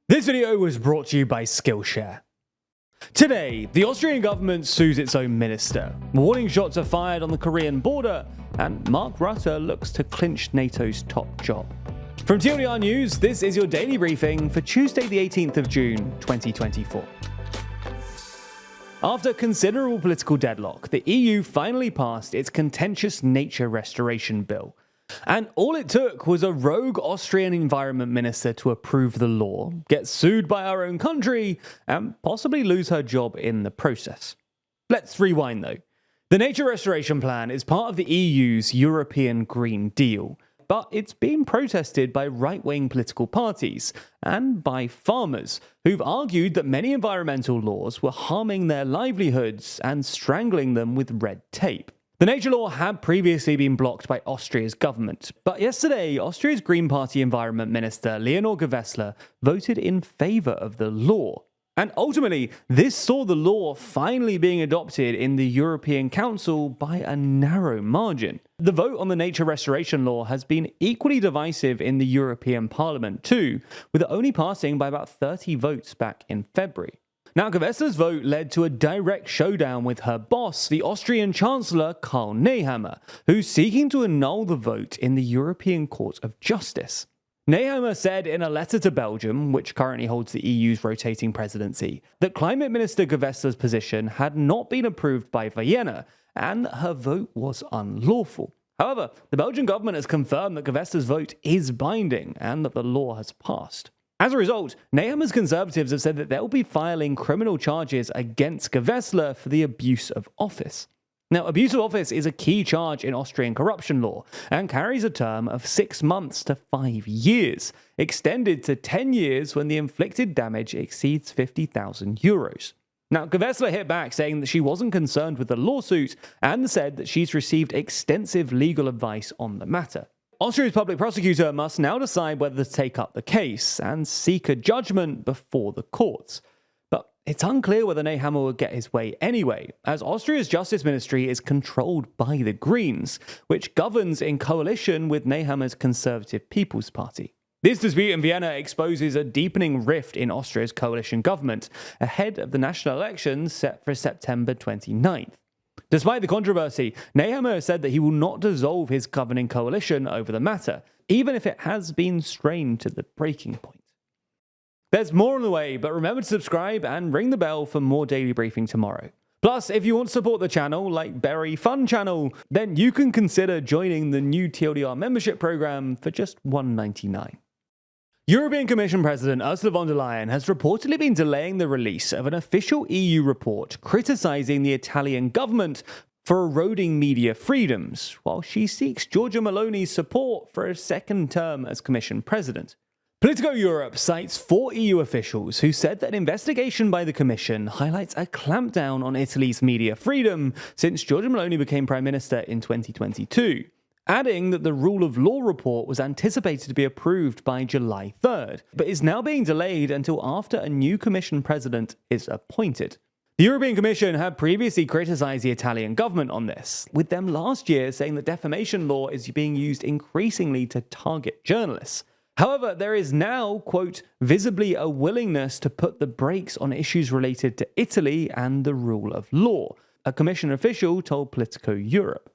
This video was brought to you by Skillshare. Today, the Austrian government sues its own minister, warning shots are fired on the Korean border, and Mark Rutte looks to clinch NATO's top job. From TLDR News, this is your daily briefing for Tuesday the 18th of June, 2024. After considerable political deadlock, the EU finally passed its contentious nature restoration bill. And all it took was a rogue Austrian environment minister to approve the law, get sued by our own country, and possibly lose her job in the process. Let's rewind though. The Nature Restoration Plan is part of the EU's European Green Deal, but it's being protested by right-wing political parties and by farmers who've argued that many environmental laws were harming their livelihoods and strangling them with red tape. The nature law had previously been blocked by Austria's government, but yesterday, Austria's Green Party Environment Minister Lyon voted in favour of the law. And ultimately, this saw the law finally being adopted in the European Council by a narrow margin. The vote on the nature restoration law has been equally divisive in the European Parliament too, with it only passing by about 30 votes back in February. Now, Gewessler's vote led to a direct showdown with her boss, the Austrian Chancellor Karl Nehammer, who's seeking to annul the vote in the European Court of Justice. Nehammer said in a letter to Belgium, which currently holds the EU's rotating presidency, that Climate Minister Gewessler's position had not been approved by Vienna, and her vote was unlawful. However, the Belgian government has confirmed that Gewessler's vote is binding and that the law has passed. As a result, Nehammer's Conservatives have said that they'll be filing criminal charges against Gewessler for the abuse of office. Now, abuse of office is a key charge in Austrian corruption law and carries a term of 6 months to 5 years, extended to 10 years when the inflicted damage exceeds €50,000. Now, Gewessler hit back saying that she wasn't concerned with the lawsuit and said that she's received extensive legal advice on the matter. Austria's public prosecutor must now decide whether to take up the case and seek a judgment before the courts. But it's unclear whether Nehammer would get his way anyway, as Austria's Justice Ministry is controlled by the Greens, which governs in coalition with Nehammer's Conservative People's Party. This dispute in Vienna exposes a deepening rift in Austria's coalition government ahead of the national elections set for September 29th. Despite the controversy, Nehammer said that he will not dissolve his governing coalition over the matter, even if it has been strained to the breaking point. There's more on the way, but remember to subscribe and ring the bell for more daily briefing tomorrow. Plus, if you want to support the channel, like Berry Fun Channel, then you can consider joining the new TLDR membership program for just $1.99. European Commission President Ursula von der Leyen has reportedly been delaying the release of an official EU report criticising the Italian government for eroding media freedoms, while she seeks Giorgia Meloni's support for a second term as Commission President. Politico Europe cites 4 EU officials who said that an investigation by the Commission highlights a clampdown on Italy's media freedom since Giorgia Meloni became Prime Minister in 2022. Adding that the rule of law report was anticipated to be approved by July 3rd, but is now being delayed until after a new Commission president is appointed. The European Commission had previously criticised the Italian government on this, with them last year saying that defamation law is being used increasingly to target journalists. However, there is now, quote, visibly a willingness to put the brakes on issues related to Italy and the rule of law, a Commission official told Politico Europe.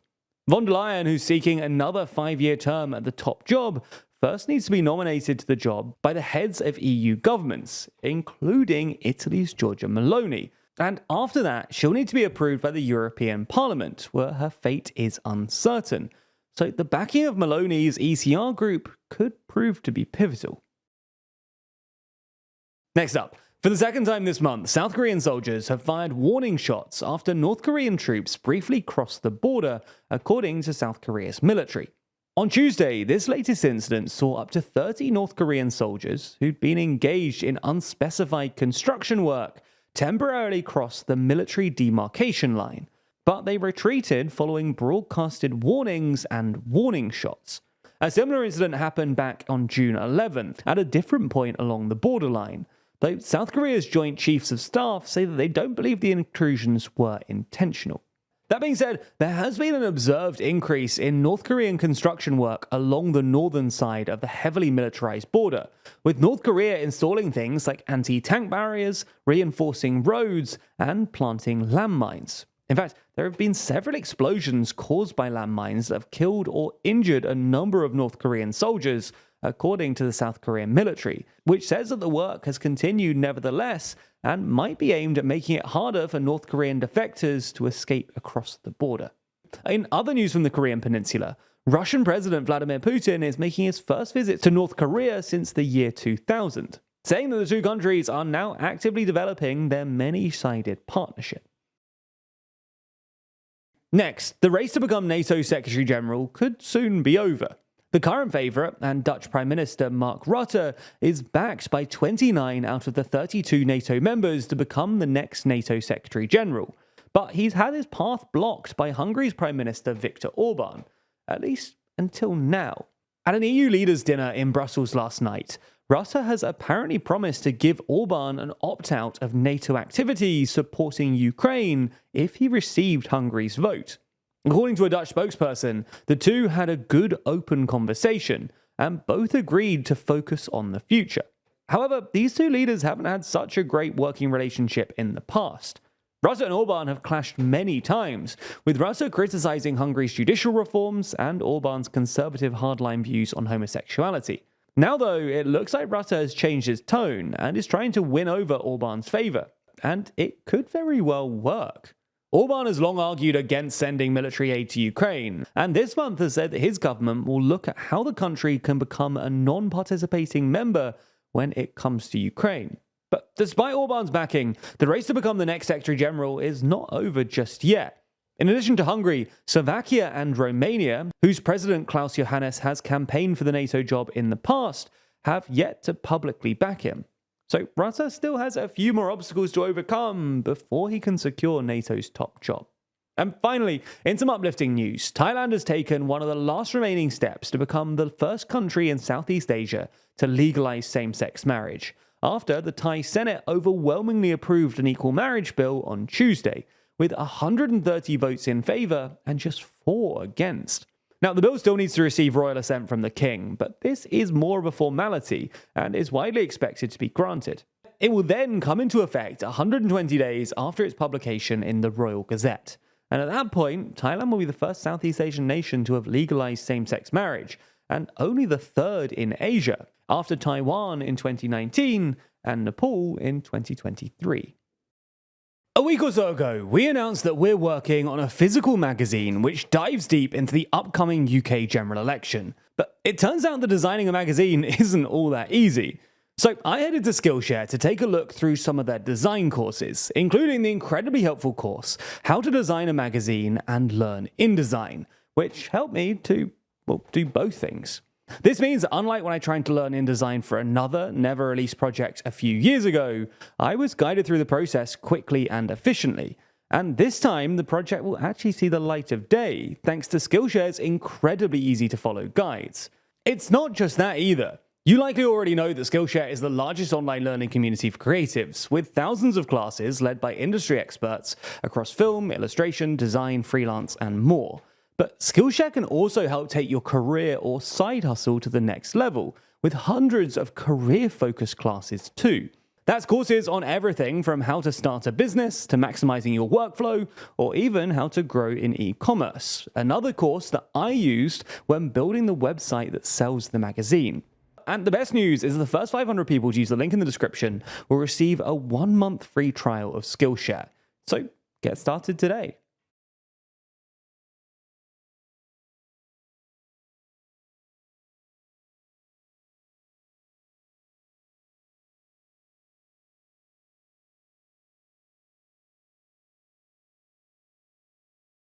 Von der Leyen, who's seeking another 5-year term at the top job, first needs to be nominated to the job by the heads of EU governments, including Italy's Giorgia Meloni. And after that, she'll need to be approved by the European Parliament, where her fate is uncertain. So the backing of Meloni's ECR group could prove to be pivotal. Next up. For the second time this month, South Korean soldiers have fired warning shots after North Korean troops briefly crossed the border, according to South Korea's military. On Tuesday, this latest incident saw up to 30 North Korean soldiers who'd been engaged in unspecified construction work temporarily cross the military demarcation line, but they retreated following broadcasted warnings and warning shots. A similar incident happened back on June 11th at a different point along the borderline, though South Korea's Joint Chiefs of Staff say that they don't believe the intrusions were intentional. That being said, there has been an observed increase in North Korean construction work along the northern side of the heavily militarized border, with North Korea installing things like anti-tank barriers, reinforcing roads, and planting landmines. In fact, there have been several explosions caused by landmines that have killed or injured a number of North Korean soldiers, according to the South Korean military, which says that the work has continued nevertheless and might be aimed at making it harder for North Korean defectors to escape across the border. In other news from the Korean Peninsula, Russian President Vladimir Putin is making his first visit to North Korea since the year 2000, saying that the two countries are now actively developing their many-sided partnership. Next, the race to become NATO Secretary General could soon be over. The current favourite and Dutch Prime Minister Mark Rutte is backed by 29 out of the 32 NATO members to become the next NATO Secretary General, but he's had his path blocked by Hungary's Prime Minister Viktor Orban, at least until now. At an EU leaders' dinner in Brussels last night, Rutte has apparently promised to give Orban an opt-out of NATO activities supporting Ukraine if he received Hungary's vote. According to a Dutch spokesperson, the two had a good open conversation and both agreed to focus on the future. However, these two leaders haven't had such a great working relationship in the past. Rutte and Orban have clashed many times, with Rutte criticizing Hungary's judicial reforms and Orban's conservative hardline views on homosexuality. Now though, it looks like Rutte has changed his tone and is trying to win over Orban's favour, and it could very well work. Orban has long argued against sending military aid to Ukraine, and this month has said that his government will look at how the country can become a non-participating member when it comes to Ukraine. But despite Orban's backing, the race to become the next Secretary General is not over just yet. In addition to Hungary, Slovakia and Romania, whose President Klaus Johannes has campaigned for the NATO job in the past, have yet to publicly back him. So Rutte still has a few more obstacles to overcome before he can secure NATO's top job. And finally, in some uplifting news, Thailand has taken one of the last remaining steps to become the first country in Southeast Asia to legalize same-sex marriage, after the Thai Senate overwhelmingly approved an equal marriage bill on Tuesday, with 130 votes in favour and just 4 against. Now, the bill still needs to receive royal assent from the king, but this is more of a formality and is widely expected to be granted. It will then come into effect 120 days after its publication in the Royal Gazette. And at that point, Thailand will be the first Southeast Asian nation to have legalized same-sex marriage, and only the third in Asia, after Taiwan in 2019 and Nepal in 2023. A week or so ago, we announced that we're working on a physical magazine which dives deep into the upcoming UK general election. But it turns out that designing a magazine isn't all that easy. So I headed to Skillshare to take a look through some of their design courses, including the incredibly helpful course, How to Design a Magazine and Learn InDesign, which helped me to, do both things. This means that unlike when I tried to learn InDesign for another never-released project a few years ago, I was guided through the process quickly and efficiently. And this time, the project will actually see the light of day, thanks to Skillshare's incredibly easy-to-follow guides. It's not just that either. You likely already know that Skillshare is the largest online learning community for creatives, with thousands of classes led by industry experts across film, illustration, design, freelance, and more. But Skillshare can also help take your career or side hustle to the next level, with hundreds of career-focused classes too. That's courses on everything from how to start a business to maximizing your workflow, or even how to grow in e-commerce, another course that I used when building the website that sells the magazine. And the best news is that the first 500 people to use the link in the description will receive a 1-month free trial of Skillshare. So get started today.